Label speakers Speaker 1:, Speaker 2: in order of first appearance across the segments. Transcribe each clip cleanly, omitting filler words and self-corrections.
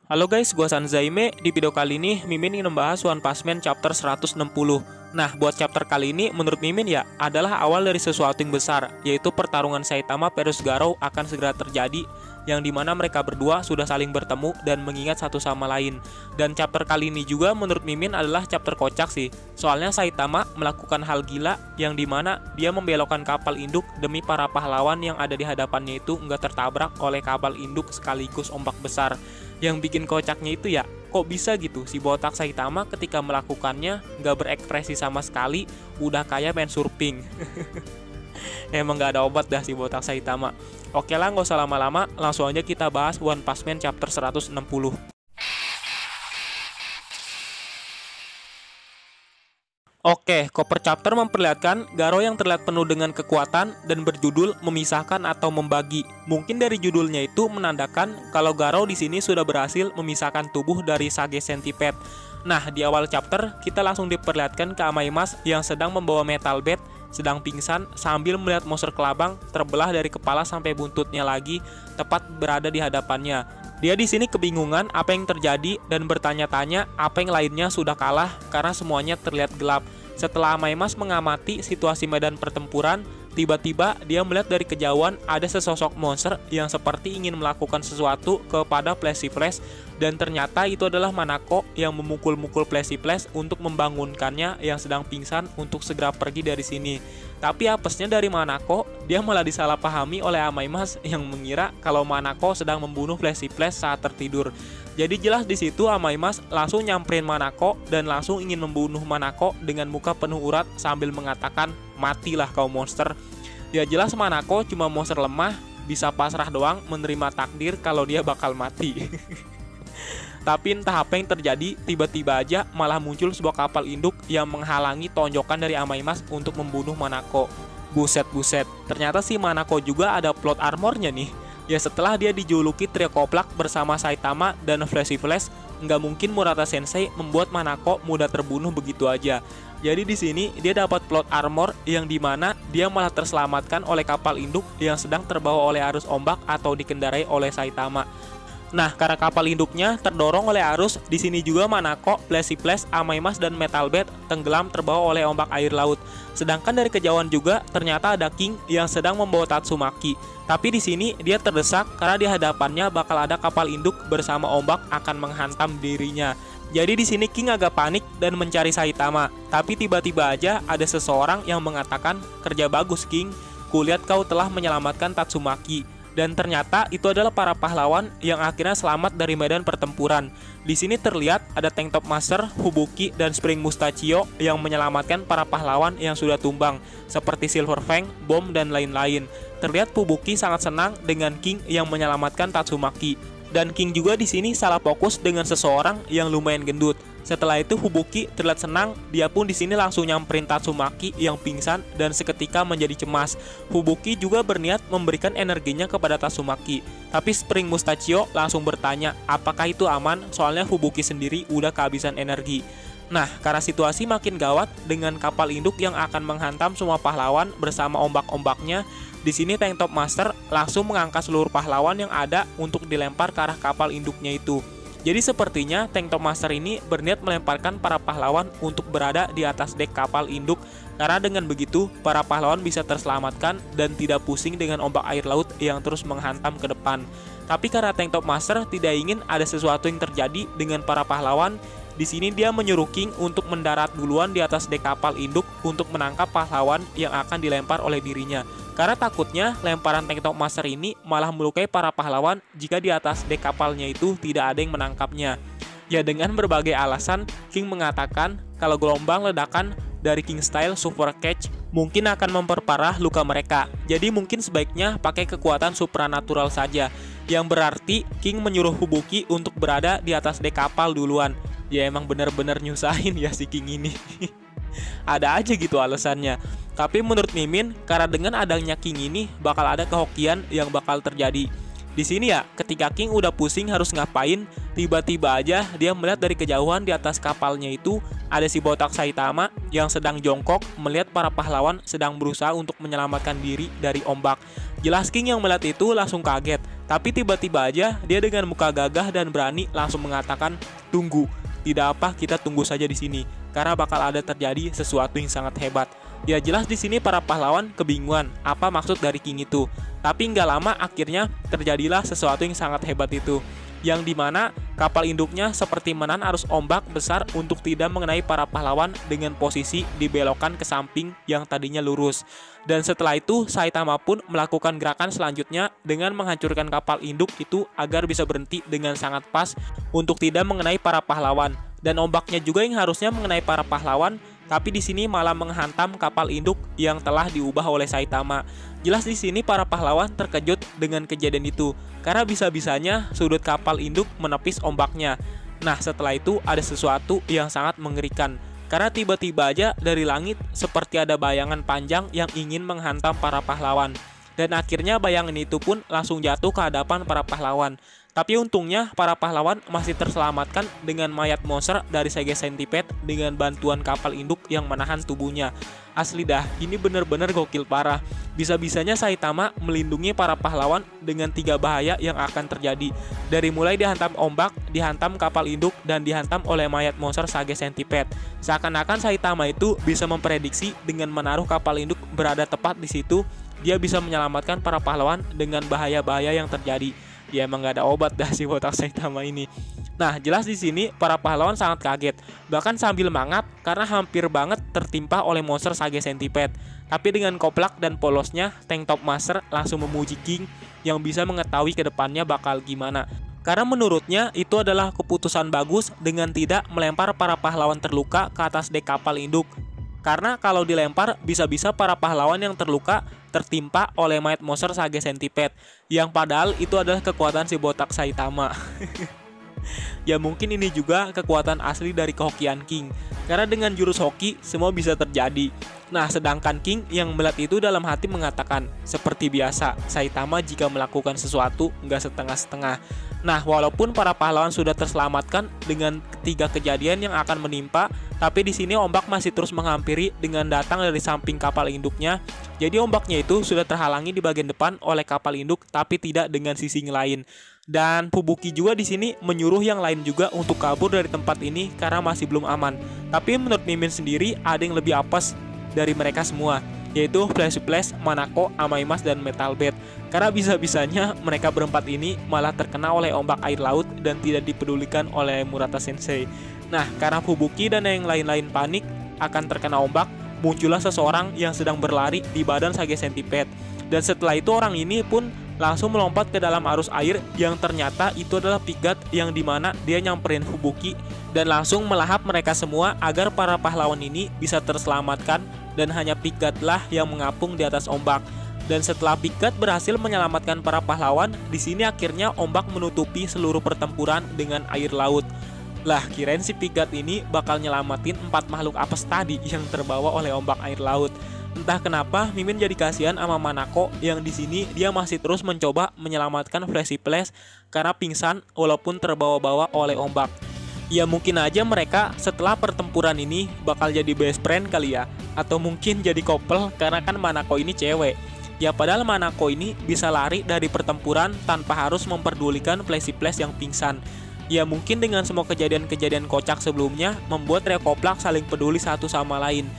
Speaker 1: Halo guys, gua Sanzaime. Di video kali ini Mimin ingin membahas One Punch Man chapter 160. Nah, buat chapter kali ini menurut Mimin ya adalah awal dari sesuatu yang besar, yaitu pertarungan Saitama versus Garou akan segera terjadi, yang dimana mereka berdua sudah saling bertemu dan mengingat satu sama lain. Dan chapter kali ini juga menurut Mimin adalah chapter kocak sih. Soalnya Saitama melakukan hal gila yang dimana dia membelokkan kapal induk demi para pahlawan yang ada di hadapannya itu nggak tertabrak oleh kapal induk sekaligus ombak besar. Yang bikin kocaknya itu ya, kok bisa gitu si botak Saitama ketika melakukannya nggak berekspresi sama sekali, udah kayak main surfing. Emang nggak ada obat dah si botak Saitama. Oke lah, nggak usah lama-lama, langsung aja kita bahas One Punch Man chapter 160. Oke, cover chapter memperlihatkan Garou yang terlihat penuh dengan kekuatan dan berjudul memisahkan atau membagi. Mungkin dari judulnya itu menandakan kalau Garou di sini sudah berhasil memisahkan tubuh dari Sage Centipede. Nah, di awal chapter kita langsung diperlihatkan ke Amaimas yang sedang membawa metal bed, sedang pingsan sambil melihat monster kelabang terbelah dari kepala sampai buntutnya lagi, tepat berada di hadapannya. Dia di sini kebingungan apa yang terjadi dan bertanya-tanya apa yang lainnya sudah kalah karena semuanya terlihat gelap. Setelah Amaimas mengamati situasi medan pertempuran, tiba-tiba dia melihat dari kejauhan ada sesosok monster yang seperti ingin melakukan sesuatu kepada Flashy Flash, dan ternyata itu adalah Manako yang memukul-mukul Flashy Flash untuk membangunkannya yang sedang pingsan untuk segera pergi dari sini. Tapi apesnya dari Manako, dia malah disalahpahami oleh Amaimas yang mengira kalau Manako sedang membunuh Flashy Flash saat tertidur. Jadi jelas di situ Amaimas langsung nyamperin Manako dan langsung ingin membunuh Manako dengan muka penuh urat sambil mengatakan, "Matilah kau monster." Ya jelas Manako cuma monster lemah, bisa pasrah doang menerima takdir kalau dia bakal mati. Tapi entah apa yang terjadi, tiba-tiba aja malah muncul sebuah kapal induk yang menghalangi tonjokan dari Amaimas untuk membunuh Manako. Buset, ternyata si Manako juga ada plot armornya nih. Ya setelah dia dijuluki trio koplak bersama Saitama dan Flashy Flash, nggak mungkin Murata Sensei membuat Manako mudah terbunuh begitu aja. Jadi di sini dia dapat plot armor yang dimana dia malah terselamatkan oleh kapal induk yang sedang terbawa oleh arus ombak atau dikendarai oleh Saitama. Nah, karena kapal induknya terdorong oleh arus, di sini juga Manako, Flashy Flash, Amaimas, dan Metal Bed tenggelam terbawa oleh ombak air laut. Sedangkan dari kejauhan juga ternyata ada King yang sedang membawa Tatsumaki. Tapi di sini dia terdesak karena di hadapannya bakal ada kapal induk bersama ombak akan menghantam dirinya. Jadi di sini King agak panik dan mencari Saitama. Tapi tiba-tiba aja ada seseorang yang mengatakan, "Kerja bagus King, kulihat kau telah menyelamatkan Tatsumaki." Dan ternyata itu adalah para pahlawan yang akhirnya selamat dari medan pertempuran. Di sini terlihat ada Tank Top Master, Fubuki, dan Spring Mustachio yang menyelamatkan para pahlawan yang sudah tumbang, seperti Silver Fang, Bomb, dan lain-lain. Terlihat Fubuki sangat senang dengan King yang menyelamatkan Tatsumaki. Dan King juga di sini salah fokus dengan seseorang yang lumayan gendut. Setelah itu Fubuki terlihat senang, dia pun di sini langsung nyamperin Tatsumaki yang pingsan dan seketika menjadi cemas. Fubuki juga berniat memberikan energinya kepada Tatsumaki. Tapi Spring Mustachio langsung bertanya apakah itu aman, soalnya Fubuki sendiri udah kehabisan energi. Nah, karena situasi makin gawat dengan kapal induk yang akan menghantam semua pahlawan bersama ombak-ombaknya, di sini Tank Top Master langsung mengangkat seluruh pahlawan yang ada untuk dilempar ke arah kapal induknya itu. Jadi sepertinya Tank Top Master ini berniat melemparkan para pahlawan untuk berada di atas dek kapal induk, karena dengan begitu para pahlawan bisa terselamatkan dan tidak pusing dengan ombak air laut yang terus menghantam ke depan. Tapi karena Tank Top Master tidak ingin ada sesuatu yang terjadi dengan para pahlawan, di sini dia menyuruh King untuk mendarat duluan di atas dek kapal induk untuk menangkap pahlawan yang akan dilempar oleh dirinya. Karena takutnya lemparan Tank Top Master ini malah melukai para pahlawan jika di atas dek kapalnya itu tidak ada yang menangkapnya. Ya dengan berbagai alasan, King mengatakan kalau gelombang ledakan dari King Style Super Catch mungkin akan memperparah luka mereka. Jadi mungkin sebaiknya pakai kekuatan supranatural saja. Yang berarti King menyuruh Fubuki untuk berada di atas dek kapal duluan. Ya emang bener-bener nyusahin ya si King ini. Ada aja gitu alasannya. Tapi menurut Mimin, karena dengan adanya King ini bakal ada kehokian yang bakal terjadi. Di sini ya, ketika King udah pusing harus ngapain, tiba-tiba aja dia melihat dari kejauhan di atas kapalnya itu ada si botak Saitama yang sedang jongkok melihat para pahlawan sedang berusaha untuk menyelamatkan diri dari ombak. Jelas King yang melihat itu langsung kaget. Tapi tiba-tiba aja dia dengan muka gagah dan berani langsung mengatakan, "Tunggu, tidak apa, kita tunggu saja di sini, karena bakal ada terjadi sesuatu yang sangat hebat." Ya jelas di sini para pahlawan kebingungan apa maksud dari King itu. Tapi nggak lama akhirnya terjadilah sesuatu yang sangat hebat itu, yang dimana kapal induknya seperti menahan arus ombak besar untuk tidak mengenai para pahlawan dengan posisi dibelokkan ke samping yang tadinya lurus. Dan setelah itu Saitama pun melakukan gerakan selanjutnya dengan menghancurkan kapal induk itu agar bisa berhenti dengan sangat pas untuk tidak mengenai para pahlawan. Dan ombaknya juga yang harusnya mengenai para pahlawan, tapi di sini malah menghantam kapal induk yang telah diubah oleh Saitama. Jelas di sini para pahlawan terkejut dengan kejadian itu, karena bisa-bisanya sudut kapal induk menepis ombaknya. Nah, setelah itu ada sesuatu yang sangat mengerikan, karena tiba-tiba aja dari langit seperti ada bayangan panjang yang ingin menghantam para pahlawan. Dan akhirnya bayangan itu pun langsung jatuh ke hadapan para pahlawan. Tapi untungnya para pahlawan masih terselamatkan dengan mayat monster dari Sage Centipede dengan bantuan kapal induk yang menahan tubuhnya. Asli dah, ini bener-bener gokil parah. Bisa-bisanya Saitama melindungi para pahlawan dengan 3 bahaya yang akan terjadi. Dari mulai dihantam ombak, dihantam kapal induk, dan dihantam oleh mayat monster Sage Centipede. Seakan-akan Saitama itu bisa memprediksi dengan menaruh kapal induk berada tepat di situ, dia bisa menyelamatkan para pahlawan dengan bahaya-bahaya yang terjadi. Ya emang gak ada obat dah si botak Saitama ini. Nah jelas di sini para pahlawan sangat kaget, bahkan sambil mangap karena hampir banget tertimpa oleh monster Sage Centipede. Tapi dengan koplak dan polosnya, Tank Top Master langsung memuji King yang bisa mengetahui ke depannya bakal gimana. Karena menurutnya itu adalah keputusan bagus dengan tidak melempar para pahlawan terluka ke atas dek kapal induk. Karena kalau dilempar bisa-bisa para pahlawan yang terluka tertimpa oleh mayat monster Sage Centipede, yang padahal itu adalah kekuatan si botak Saitama. Ya mungkin ini juga kekuatan asli dari kehokian King, karena dengan jurus hoki semua bisa terjadi. Nah sedangkan King yang melihat itu dalam hati mengatakan, seperti biasa Saitama jika melakukan sesuatu nggak setengah-setengah. Nah walaupun para pahlawan sudah terselamatkan dengan 3 kejadian yang akan menimpa, tapi di sini ombak masih terus menghampiri dengan datang dari samping kapal induknya. Jadi ombaknya itu sudah terhalangi di bagian depan oleh kapal induk, tapi tidak dengan sisi lain. Dan Fubuki juga di sini menyuruh yang lain juga untuk kabur dari tempat ini karena masih belum aman. Tapi menurut Mimin sendiri ada yang lebih apes dari mereka semua, yaitu Flash Flash, Manako, Amaimas, dan Metal Bed. Karena bisa-bisanya mereka berempat ini malah terkena oleh ombak air laut dan tidak dipedulikan oleh Murata Sensei. Nah, karena Fubuki dan yang lain-lain panik akan terkena ombak, muncullah seseorang yang sedang berlari di badan Sage Centipede. Dan setelah itu orang ini pun langsung melompat ke dalam arus air yang ternyata itu adalah Pigat, yang dimana dia nyamperin Fubuki dan langsung melahap mereka semua agar para pahlawan ini bisa terselamatkan, dan hanya Pigatlah yang mengapung di atas ombak. Dan setelah Pigat berhasil menyelamatkan para pahlawan, di sini akhirnya ombak menutupi seluruh pertempuran dengan air laut. Lah kirain si Pigat ini bakal nyelamatin 4 makhluk apes tadi yang terbawa oleh ombak air laut. Entah kenapa Mimin jadi kasihan sama Manako yang di sini dia masih terus mencoba menyelamatkan Flashy Flash karena pingsan walaupun terbawa-bawa oleh ombak. Ya mungkin aja mereka setelah pertempuran ini bakal jadi best friend kali ya, atau mungkin jadi couple karena kan Manako ini cewek. Ya padahal Manako ini bisa lari dari pertempuran tanpa harus memperdulikan Flashy Flash yang pingsan. Ya mungkin dengan semua kejadian-kejadian kocak sebelumnya membuat trio koplak saling peduli satu sama lain.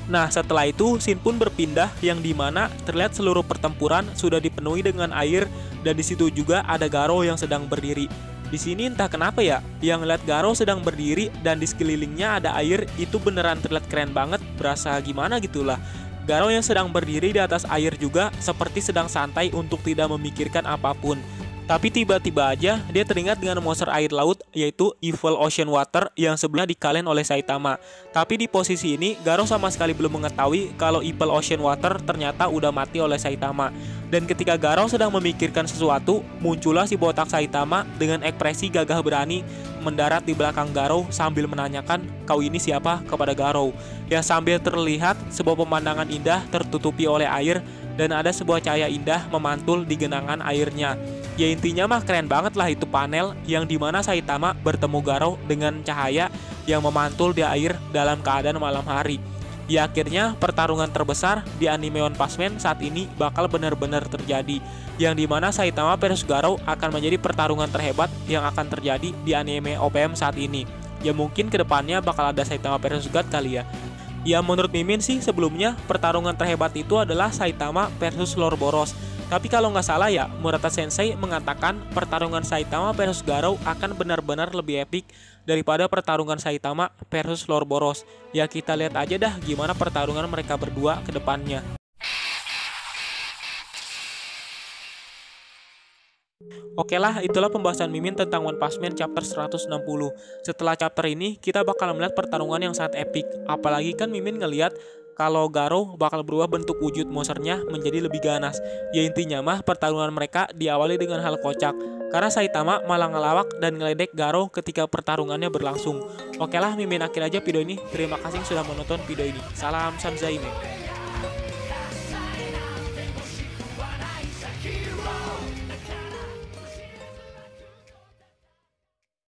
Speaker 1: Nah setelah itu scene pun berpindah yang dimana terlihat seluruh pertempuran sudah dipenuhi dengan air, dan di situ juga ada Garo yang sedang berdiri. Di sini entah kenapa ya, yang lihat Garo sedang berdiri dan di sekelilingnya ada air itu beneran terlihat keren banget, berasa gimana gitulah. Garo yang sedang berdiri di atas air juga seperti sedang santai untuk tidak memikirkan apapun. Tapi tiba-tiba aja dia teringat dengan monster air laut, yaitu Evil Ocean Water yang sebelumnya dikalahin oleh Saitama. Tapi di posisi ini Garo sama sekali belum mengetahui kalau Evil Ocean Water ternyata udah mati oleh Saitama. Dan ketika Garo sedang memikirkan sesuatu, muncullah si botak Saitama dengan ekspresi gagah berani mendarat di belakang Garo sambil menanyakan, "Kau ini siapa?" kepada Garo. Ya sambil terlihat sebuah pemandangan indah tertutupi oleh air dan ada sebuah cahaya indah memantul di genangan airnya. Ya intinya mah keren banget lah itu panel yang dimana Saitama bertemu Garo dengan cahaya yang memantul di air dalam keadaan malam hari. Ya akhirnya pertarungan terbesar di anime One Punch Man saat ini bakal benar-benar terjadi, yang dimana Saitama versus Garou akan menjadi pertarungan terhebat yang akan terjadi di anime OPM saat ini. Ya mungkin kedepannya bakal ada Saitama versus God kali ya. Ya menurut Mimin sih sebelumnya pertarungan terhebat itu adalah Saitama versus Lord Boros. Tapi kalau nggak salah ya, Murata Sensei mengatakan pertarungan Saitama versus Garou akan benar-benar lebih epik daripada pertarungan Saitama versus Lord Boros. Ya kita lihat aja dah gimana pertarungan mereka berdua ke depannya. Oke lah, itulah pembahasan Mimin tentang One Punch Man chapter 160. Setelah chapter ini, kita bakal melihat pertarungan yang sangat epik. Apalagi kan Mimin ngelihat kalau Garou bakal berubah bentuk wujud monsternya menjadi lebih ganas. Ya intinya mah pertarungan mereka diawali dengan hal kocak, karena Saitama malah ngelawak dan ngeledek Garou ketika pertarungannya berlangsung. Oke lah, Mimin akhir aja video ini. Terima kasih sudah menonton video ini. Salam Sanzaime.